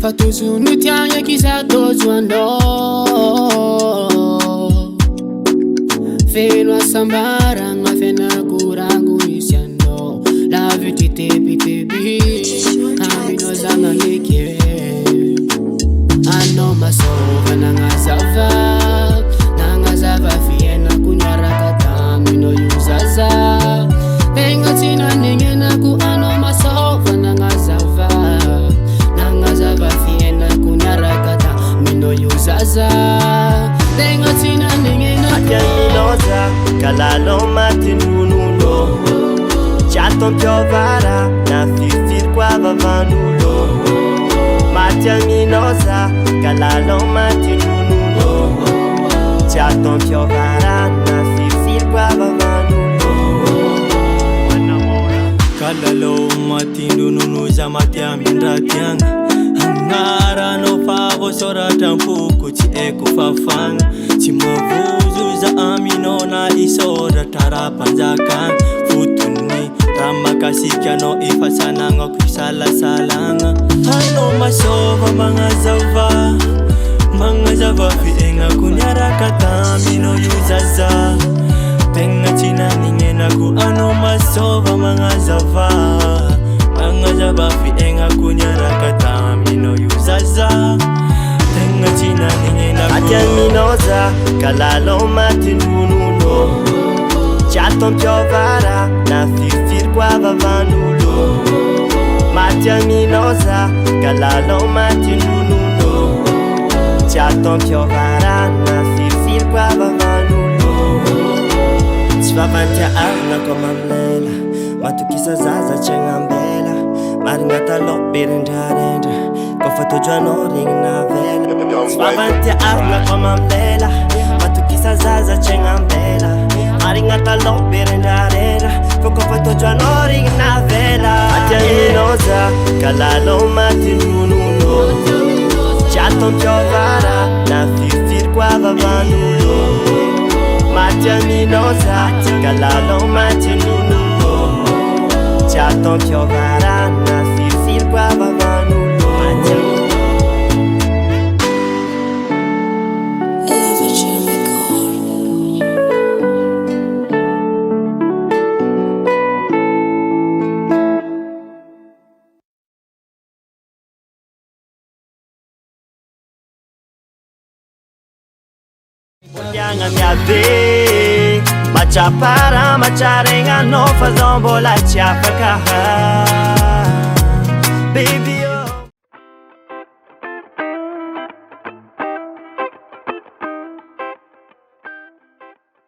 Patuzu nutianya kisah tozu ando Feno asambarang mafena kurangu isiano La vue tepi Amino zanga leke Ano masova Nangazava fiena kunyarakata Mino yuzaza Tenga tina ningena ku ano masova Nangazava fiena kunyarakata Mino yuzaza Tenga tina ningena ku Minoza, kalalo matinunulo Chaton piovara, na fifir qua vavanulo Matia minoza, kalalo matinunulo Chaton piovara, na fifir qua vavanulo Kalalo matinununu za matia mindratianga Hangara no favo sora tampuku ti eko fafanga Ti mavuzu za amino na isora tarapanjakan Futuni ramakasika no ifasananga kusala-salanga Hano masova mga zava fienga kunyarakata mino yuzaza Tenga china ningena ku ano masova mga zava fienga kunyarakata mino yuzaza Tenga china ningena ku Matia minoza, kalalo matinunulo Chaton piovara, na fifir qua vavanulo Matia minoza, kalalo matinunulo Chaton piovara, na fifir qua vavanulo Svavantia arna koma mlela Matukisa zaza chengambela Maringata lopirindarendra Kofa tojoano ringna vela Svavantia arna koma mlela Matukisa zaza chengambela Maringata lopirindarendra Kofa tojoano ringna vela Matia minoza, kalalo matinunulo Chaton piovara, na fifir qua vavanulo Matia minoza, kalalo matinunulo Chaton piovara, na fifir qua vavanulo Yang miabe Macha para macharenga no fazon bola chiapaka Baby